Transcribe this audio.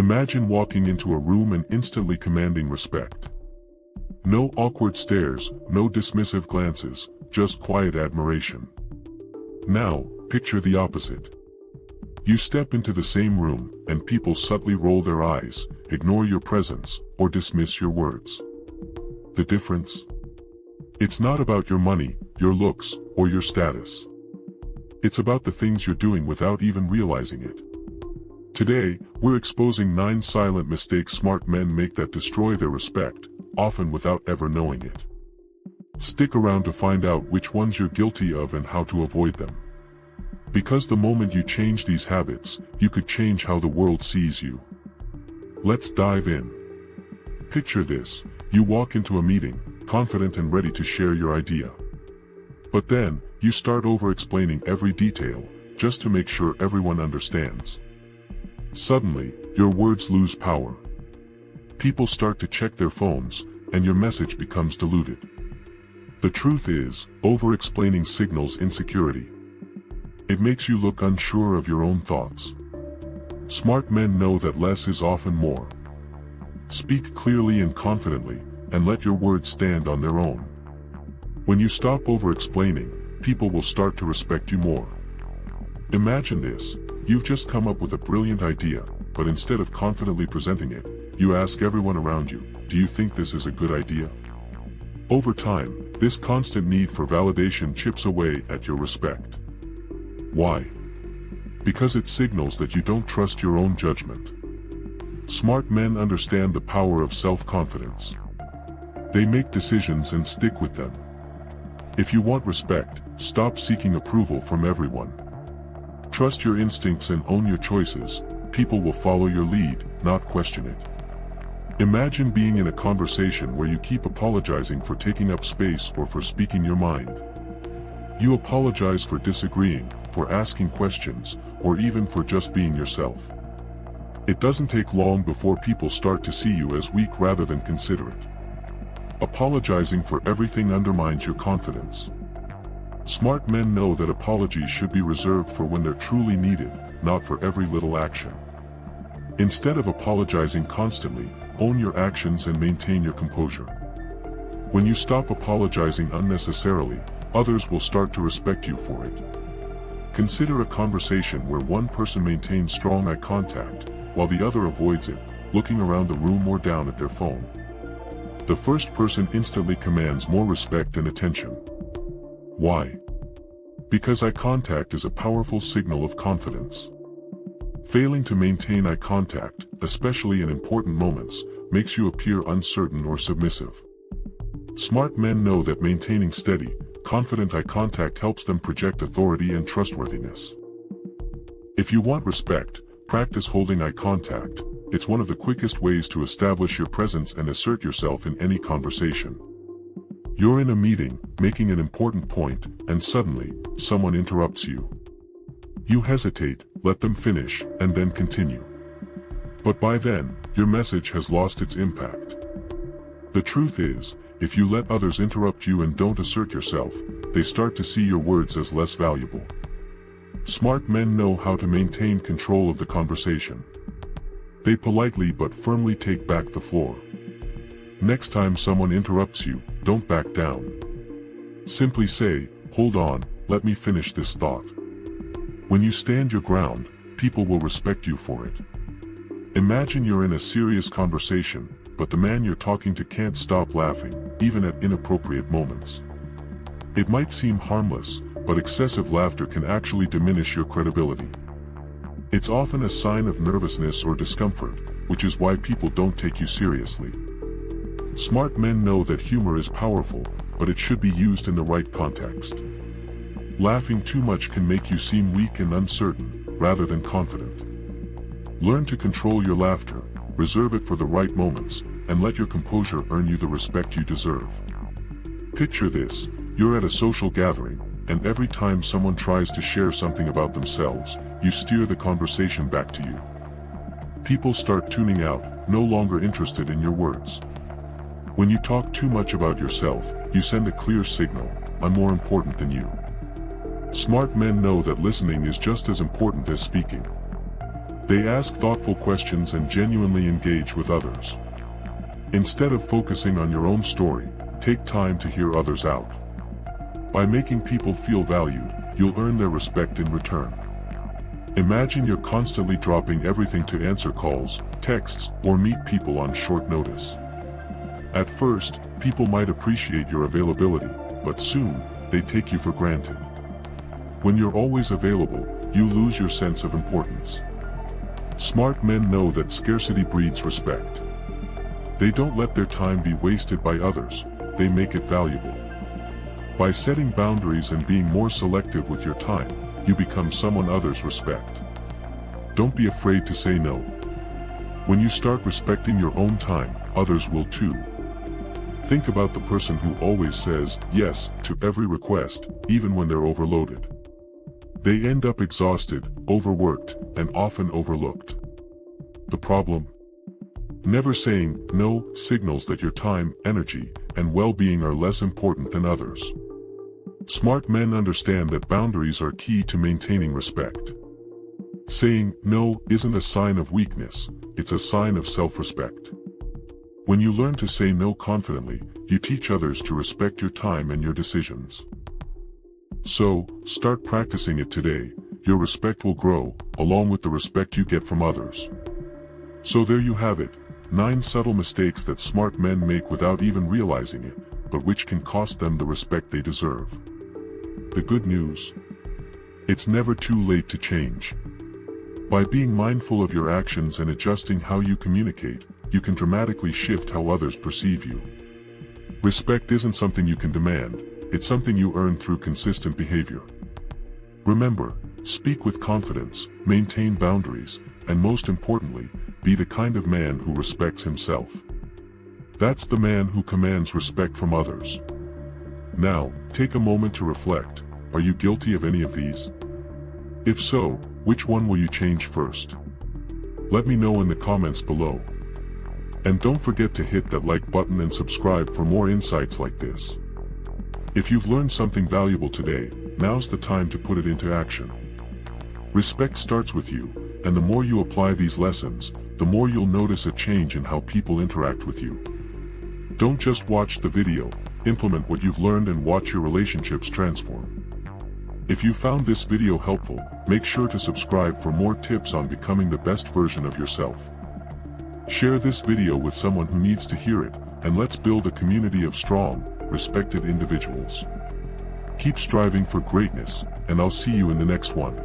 Imagine walking into a room and instantly commanding respect. No awkward stares, no dismissive glances, just quiet admiration. Now, picture the opposite. You step into the same room, and people subtly roll their eyes, ignore your presence, or dismiss your words. The difference? It's not about your money, your looks, or your status. It's about the things you're doing without even realizing it. Today, we're exposing 9 silent mistakes smart men make that destroy their respect, often without ever knowing it. Stick around to find out which ones you're guilty of and how to avoid them. Because the moment you change these habits, you could change how the world sees you. Let's dive in. Picture this: you walk into a meeting, confident and ready to share your idea. But then, you start over-explaining every detail, just to make sure everyone understands. Suddenly, your words lose power. People start to check their phones, and your message becomes diluted. The truth is, over-explaining signals insecurity. It makes you look unsure of your own thoughts. Smart men know that less is often more. Speak clearly and confidently, and let your words stand on their own. When you stop over-explaining, people will start to respect you more. Imagine this: you've just come up with a brilliant idea, but instead of confidently presenting it, you ask everyone around you, "Do you think this is a good idea?" Over time, this constant need for validation chips away at your respect. Why? Because it signals that you don't trust your own judgment. Smart men understand the power of self-confidence. They make decisions and stick with them. If you want respect, stop seeking approval from everyone. Trust your instincts and own your choices. People will follow your lead, not question it. Imagine being in a conversation where you keep apologizing for taking up space or for speaking your mind. You apologize for disagreeing, for asking questions, or even for just being yourself. It doesn't take long before people start to see you as weak rather than considerate. Apologizing for everything undermines your confidence. Smart men know that apologies should be reserved for when they're truly needed, not for every little action. Instead of apologizing constantly, own your actions and maintain your composure. When you stop apologizing unnecessarily, others will start to respect you for it. Consider a conversation where one person maintains strong eye contact, while the other avoids it, looking around the room or down at their phone. The first person instantly commands more respect and attention. Why? Because eye contact is a powerful signal of confidence. Failing to maintain eye contact, especially in important moments, makes you appear uncertain or submissive. Smart men know that maintaining steady, confident eye contact helps them project authority and trustworthiness. If you want respect, practice holding eye contact. It's one of the quickest ways to establish your presence and assert yourself in any conversation. You're in a meeting, making an important point, and suddenly, someone interrupts you. You hesitate, let them finish, and then continue. But by then, your message has lost its impact. The truth is, if you let others interrupt you and don't assert yourself, they start to see your words as less valuable. Smart men know how to maintain control of the conversation. They politely but firmly take back the floor. Next time someone interrupts you, don't back down. Simply say, "Hold on, let me finish this thought." When you stand your ground, people will respect you for it. Imagine you're in a serious conversation, but the man you're talking to can't stop laughing, even at inappropriate moments. It might seem harmless, but excessive laughter can actually diminish your credibility. It's often a sign of nervousness or discomfort, which is why people don't take you seriously. Smart men know that humor is powerful, but it should be used in the right context. Laughing too much can make you seem weak and uncertain, rather than confident. Learn to control your laughter, reserve it for the right moments, and let your composure earn you the respect you deserve. Picture this: you're at a social gathering, and every time someone tries to share something about themselves, you steer the conversation back to you. People start tuning out, no longer interested in your words. When you talk too much about yourself, you send a clear signal: I'm more important than you. Smart men know that listening is just as important as speaking. They ask thoughtful questions and genuinely engage with others. Instead of focusing on your own story, take time to hear others out. By making people feel valued, you'll earn their respect in return. Imagine you're constantly dropping everything to answer calls, texts, or meet people on short notice. At first, people might appreciate your availability, but soon, they take you for granted. When you're always available, you lose your sense of importance. Smart men know that scarcity breeds respect. They don't let their time be wasted by others, they make it valuable. By setting boundaries and being more selective with your time, you become someone others respect. Don't be afraid to say no. When you start respecting your own time, others will too. Think about the person who always says yes to every request, even when they're overloaded. They end up exhausted, overworked, and often overlooked. The problem? Never saying no signals that your time, energy, and well-being are less important than others. Smart men understand that boundaries are key to maintaining respect. Saying no isn't a sign of weakness, it's a sign of self-respect. When you learn to say no confidently, you teach others to respect your time and your decisions. So, start practicing it today. Your respect will grow, along with the respect you get from others. So there you have it, 9 subtle mistakes that smart men make without even realizing it, but which can cost them the respect they deserve. The good news? It's never too late to change. By being mindful of your actions and adjusting how you communicate, you can dramatically shift how others perceive you. Respect isn't something you can demand, it's something you earn through consistent behavior. Remember, speak with confidence, maintain boundaries, and most importantly, be the kind of man who respects himself. That's the man who commands respect from others. Now, take a moment to reflect. Are you guilty of any of these? If so, which one will you change first? Let me know in the comments below. And don't forget to hit that like button and subscribe for more insights like this. If you've learned something valuable today, now's the time to put it into action. Respect starts with you, and the more you apply these lessons, the more you'll notice a change in how people interact with you. Don't just watch the video, implement what you've learned and watch your relationships transform. If you found this video helpful, make sure to subscribe for more tips on becoming the best version of yourself. Share this video with someone who needs to hear it, and let's build a community of strong, respected individuals. Keep striving for greatness, and I'll see you in the next one.